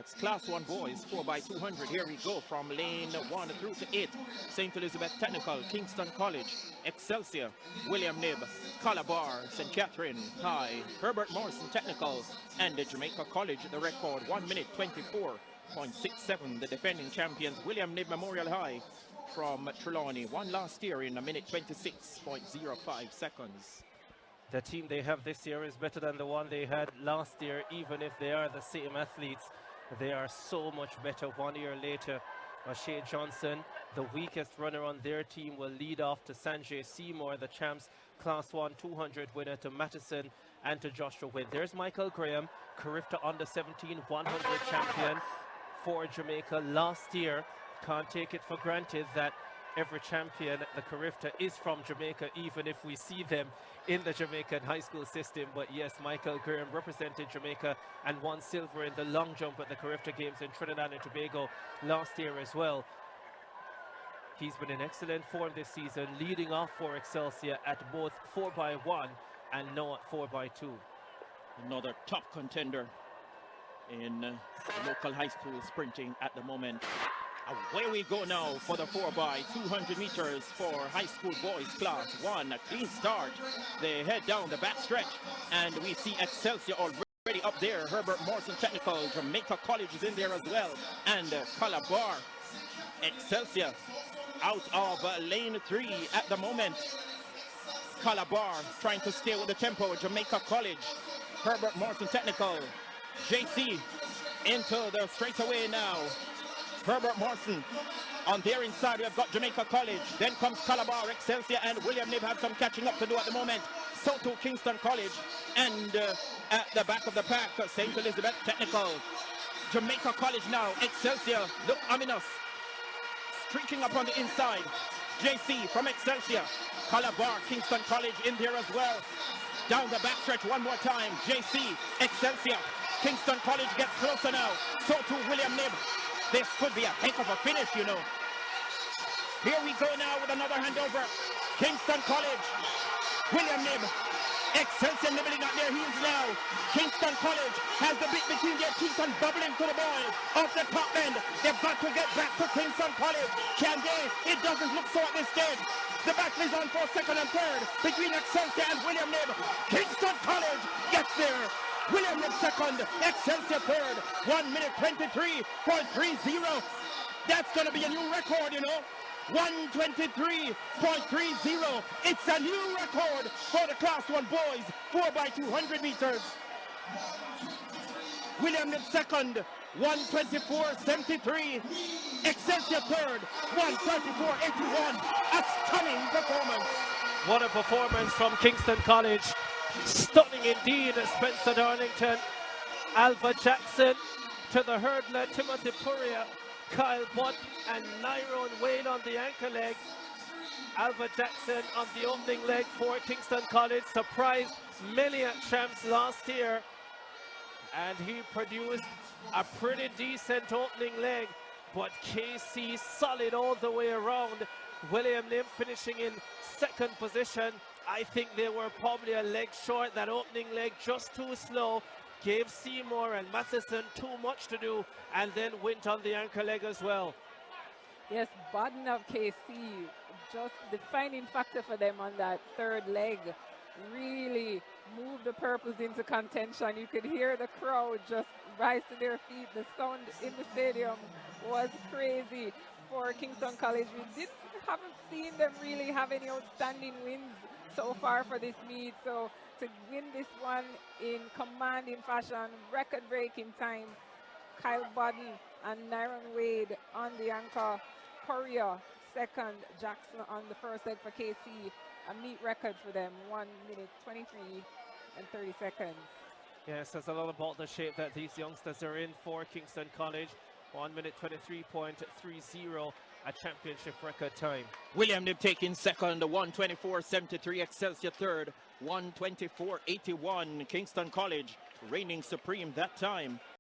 It's Class 1 boys, 4x200. Here we go from lane 1 through to 8. St. Elizabeth Technical, Kingston College, Excelsior, William Nib, Calabar, St. Catherine High, Herbert Morrison Technical, and the Jamaica College. The record 1 minute 24.67. The defending champions, William Nib Memorial High from Trelawney, won last year in a minute 26.05 seconds. The team they have this year is better than the one they had last year, even if they are the same athletes. They are so much better 1 year later. Shea Johnson, the weakest runner on their team, will lead off to Sanjay Seymour, the champs Class 1 200 winner, to Mattison and to Joshua Wynn. There's Michael Graham, Carifta under 17 100 champion for Jamaica last year. Can't take it for granted that every champion, the Carifta, is from Jamaica, even if we see them in the Jamaican high school system. But yes, Michael Graham represented Jamaica and won silver in the long jump at the Carifta Games in Trinidad and Tobago last year as well. He's been in excellent form this season, leading off for Excelsior at both 4x1 and now at 4x2. Another top contender in local high school sprinting at the moment. Away we go now for the 4x200 meters for high school boys Class 1. A clean start. They head down the back stretch, and we see Excelsior already up there. Herbert Morrison Technical, Jamaica College is in there as well, and Calabar. Excelsior out of lane 3 at the moment. Calabar trying to stay with the tempo. Jamaica College, Herbert Morrison Technical, JC into the straightaway now. Herbert Morrison on their inside. We have got Jamaica College. Then comes Calabar, Excelsior, and William Nib have some catching up to do at the moment. So too Kingston College. And at the back of the pack, St. Elizabeth Technical. Jamaica College now. Excelsior look ominous. Streaking up on the inside. JC from Excelsior. Calabar, Kingston College in there as well. Down the backstretch one more time. JC, Excelsior. Kingston College gets closer now. So too William Nib. This could be a heck of a finish, you know. Here we go now with another handover. Kingston College, William Nib, Excelsior nibbling at their heels now. Kingston College has the bit between their teeth and bubbling to the ball. Off the top end, they've got to get back to Kingston College. Can they? It doesn't look so at this stage. The battle is on for second and third between Excelsior and William Nib. Kingston College gets there. William Nib second, Excelsior third, 1 minute 23.30. That's going to be a new record, you know. 1:23.30. It's a new record for the Class 1 boys, 4x200 meters. William Nib second, 1:24.73. Excelsior third, 1:34.81. A stunning performance. What a performance from Kingston College. Stunning indeed. Spencer Darlington, Alva Jackson to the hurdler Timothy Puria, Kyle Butt and Nyrone Wade on the anchor leg. Alva Jackson on the opening leg for Kingston College. Surprised many champs last year, and he produced a pretty decent opening leg, but KC solid all the way around. William Nib finishing in second position. I think they were probably a leg short. That opening leg just too slow. Gave Seymour and Matheson too much to do, and then went on the anchor leg as well. Yes, Bodden of KC, just the defining factor for them on that third leg. Really moved the purples into contention. You could hear the crowd just rise to their feet. The sound in the stadium was crazy for Kingston College. We haven't seen them really have any outstanding wins so far for this meet, so to win this one in commanding fashion, record-breaking time. Kyle Bodden and Nyrone Wade on the anchor, Puria second, Jackson on the first leg for KC. A meet record for them, 1 minute 23.30. Yes, there's a lot about the shape that these youngsters are in for Kingston College. 1 minute 23.30, a championship record time. William Nib taking second, 1:24.73. Excelsior third, 1:24.81. Kingston College reigning supreme that time.